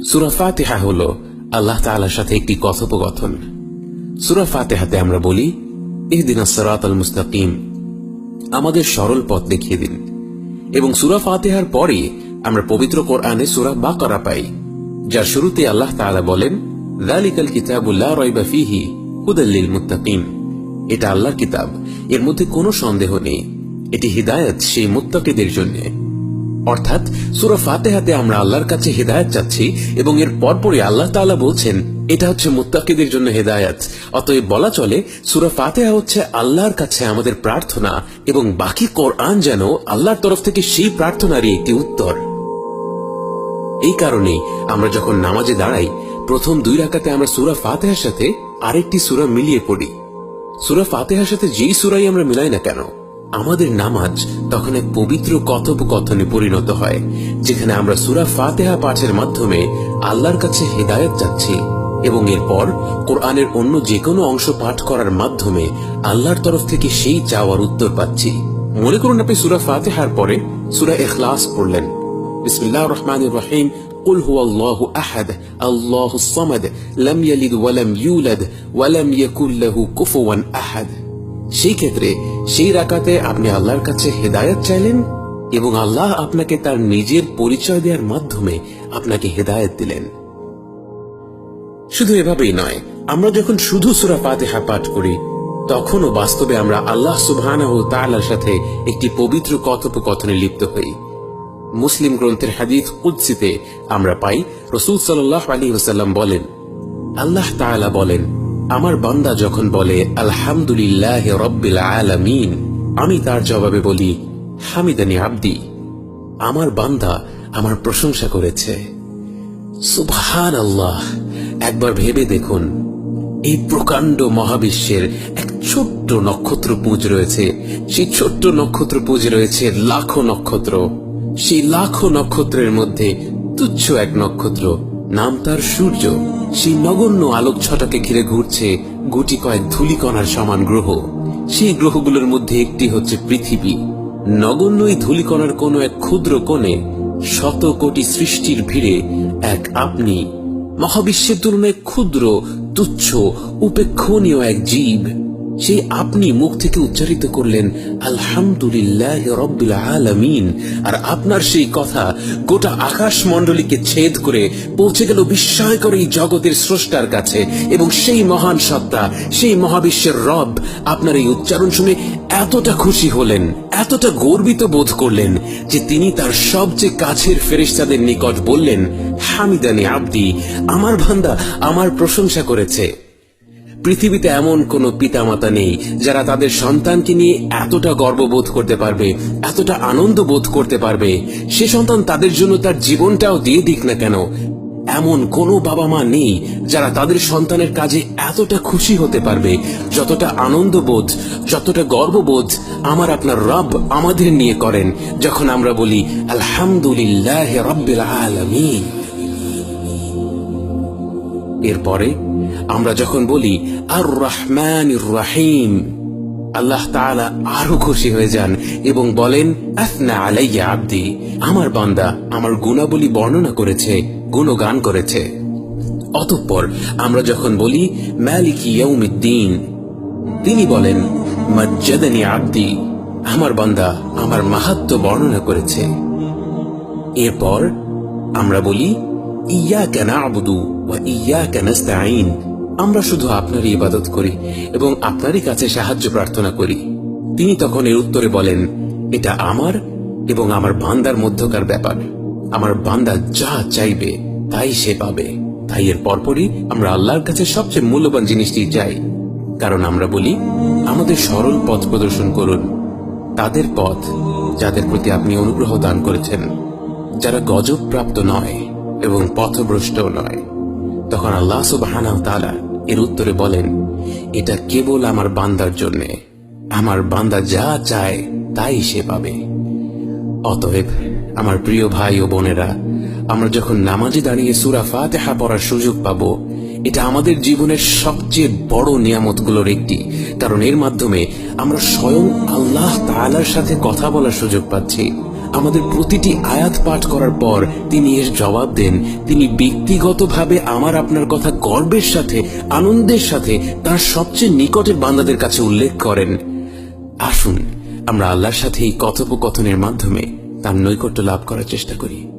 সূরা ফাতিহা হলো আল্লাহ তাআলার সাথে একটি কথোপকথন। সূরা ফাতিহাতে আমরা বলি, ইহদিনাস সিরাতাল মুস্তাকিম, আমাদের সরল পথ দেখিয়ে দিন। এবং সূরা ফাতিহার পরে আমরা পবিত্র কোরআনে সূরা বাকারা পাই, যার শুরুতে আল্লাহ তাআলা বলেন, যালিকাল কিতাবু লা রাইবা ফীহি হুদাল লিল মুত্তাকিন। এটা আল্লাহর কিতাব, এর মধ্যে কোনো সন্দেহ নেই, এটি হিদায়াত সেই মুত্তাকিদের জন্য। অর্থাৎ সূরা ফাতিহাতে আমরা আল্লাহর কাছে হিদায়াত চাচ্ছি এবং এর পরপরই আল্লাহ তাআলা বলছেন এটা হচ্ছে মুত্তাকিদের জন্য হিদায়াত। অতএব বলা চলে সূরা ফাতিহা হচ্ছে আল্লাহর কাছে আমাদের প্রার্থনা এবং বাকি কোরআন যেন আল্লাহর তরফ থেকে সেই প্রার্থনারই একটি উত্তর। এই কারণেই আমরা যখন নামাজে দাঁড়াই, প্রথম 2 রাকাতে আমরা সূরা ফাতিহার সাথে আরেকটি সূরা মিলিয়ে পড়ি। সূরা ফাতিহার সাথে যেই সূরাই আমরা মিলাই না কেন, আমাদের নামাজ তখন এক পবিত্র কথোপকথনে পরিণত হয়, যেখানে আমরা সূরা ফাতিহা পাঠের মাধ্যমে আল্লাহর কাছে হিদায়াত চাচ্ছি এবং এরপর কোরআনের অন্য যে কোনো অংশ পাঠ করার মাধ্যমে আল্লাহর তরফ থেকে সেই চাওয়ার উত্তর পাচ্ছি। মনে করুন আপনি সূরা ফাতিহার পরে সূরা ইখলাস পড়লেন। বিসমিল্লাহির রহমানির রহিম, কুল হুয়াল্লাহু আহাদ আল্লাহুস সামাদ লাম ইয়ালিদ ওয়া লাম ইউলাদ ওয়া লাম ইয়াকুল লাহু কুফুওয়ান আহাদ। সেই ক্ষেত্রে সেই রাকাতে আপনি আল্লাহর কাছে হেদায়েত চাইলেন এবং আল্লাহ আপনাকে তার নিজের পরিচয় দেওয়ার মাধ্যমে আপনাকে হেদায়েত দিলেন। শুধু এভাবেই নয়, আমরা যখন শুধু সূরা ফাতিহা পাঠ করি, তখনও বাস্তবে আমরা আল্লাহ সুবহানাহু ওয়া তাআলার সাথে একটি পবিত্র কথোপকথনে লিপ্ত হই। মুসলিম গ্রন্থের হাদিস কুদসিতে আমরা পাই, রাসূল সাল্লাল্লাহু আলাইহি ওয়াসাল্লাম বলেন, আল্লাহ তাআলা বলেন, আমার বান্দা যখন বলে আলহামদুলিল্লাহি রাব্বিল আলামিন, আমি তার জবাবে বলি হামিদানি আবদি, আমার বান্দা আমার প্রশংসা করেছে। সুবহানাল্লাহ। একবার ভেবে দেখুন, এই প্রকাণ্ড মহাবিশ্বের এক ছোট্ট নক্ষত্রপুঞ্জ রয়েছে, সেই ছোট্ট নক্ষত্রপুঞ্জে রয়েছে লাখো নক্ষত্র। সেই লাখো নক্ষত্রের মধ্যে তুচ্ছ এক নক্ষত্র, নাম তার সূর্য, সেই নগণ্য আলোক ছটাকে ঘিরে ঘুরছে গুটি কয়েক ধূলিকণার সমান গ্রহ। সেই গ্রহগুলোর মধ্যে একটি হচ্ছে পৃথিবী। নগণ্য এই ধূলিকণার কোনো এক ক্ষুদ্র কোণে শত কোটি সৃষ্টির ভিড়ে এক আপনি, মহাবিশ্বের তুলনায় ক্ষুদ্র, তুচ্ছ, উপেক্ষণীয় এক জীব। সেই আপনি মুখ থেকে উচ্চারিত করলেন আলহামদুলিল্লাহি রাব্বিল আলামিন, আর আপনার সেই কথা গোটা আকাশ মণ্ডলীকে ছেদ করে পৌঁছে গেল বিস্ময়কর এই জগতের স্রষ্টার কাছে। এবং সেই মহান সত্তা, সেই মহাবিশ্বের রব আপনার এই উচ্চারণ শুনে এতটা খুশি হলেন, এতটা গর্বিত বোধ করলেন যে তিনি তার সবচেয়ে কাছের ফেরেশতাদের নিকট বললেন, হামিদানি আবদি, আমার বান্দা আমার প্রশংসা করেছে। পৃথিবীতে এমন কোন পিতামাতা নেই যারা তাদের সন্তানকে নিয়ে এতটা গর্ববোধ করতে পারবে, এতটা আনন্দ বোধ করতে পারবে। সে সন্তান তাদের জন্য তার জীবনটাও দিয়ে দিক না কেন, এমন কোন বাবা মা নেই যারা তাদের সন্তানের কাজে এতটা খুশি হতে পারবে, যতটা আনন্দবোধ, যতটা গর্ববোধ আমার আপনার রব আমাদের নিয়ে করেন যখন আমরা বলি আলহামদুলিল্লাহি রাব্বিল আলামিন। এরপরে আমরা যখন বলি আর রহমানির রহিম, আল্লাহ তাআলা আরো খুশি হয়ে যান এবং বলেন আসনা আলাইয়া আবদি, আমার বান্দা আমার গুণাবলী বর্ণনা করেছে, গুণগান করেছে। অতঃপর আমরা যখন বলি মালিকি ইয়াউমিদ্দিন, তিনি বলেন মাজ্জাদানি আবদি, আমার বান্দা আমার মাহাত্ম্য বর্ণনা করেছে। এরপর আমরা বলি ইয়াকা না'বুদু ওয়া ইয়াকা নাস্তাঈন, আমরা শুধু আপনারই ইবাদত করি এবং আপনারই কাছে সাহায্য প্রার্থনা করি। তিনি তখন এর উত্তরে বলেন, এটা আমার এবং আমার বান্দার মধ্যকার ব্যাপার, আমার বান্দা যা চাইবে তাই সে পাবে। তাই এর পরপরই আমরা আল্লাহর কাছে সবচেয়ে মূল্যবান জিনিসটি চাই, কারণ আমরা বলি আমাদের সরল পথ প্রদর্শন করুন, তাদের পথ যাদের প্রতি আপনি অনুগ্রহ দান করেছেন, যারা গজব প্রাপ্ত নয় এবং পথভ্রষ্টও নয়। তখন আল্লাহ সুবহানাহু ওয়া তাআলা এর উত্তরে বলেন, এটা কেবল আমার বান্দার জন্য, আমার বান্দা যা চায় তাই সে পাবে। অতএব আমার প্রিয় ভাই ও বোনেরা, আমরা যখন নামাজে দাঁড়িয়ে সূরা ফাতিহা পড়ার সুযোগ পাবো, এটা আমাদের জীবনের সবচেয়ে বড় নিয়ামতগুলোর একটি, কারণ এর মাধ্যমে আমরা স্বয়ং আল্লাহ তাআলার সাথে কথা বলার সুযোগ পাচ্ছি। আমাদের প্রতিটি আয়াত পাঠ করার পর তিনি এর জবাব দেন। তিনি ব্যক্তিগতভাবে আমার আপনার কথা গর্বের সাথে, আনন্দের সাথে তার সবচেয়ে নিকটের বান্দাদের কাছে উল্লেখ করেন। আসুন আমরা আল্লাহর সাথে এই কথোপকথনের মাধ্যমে তার নৈকট্য লাভ করার চেষ্টা করি।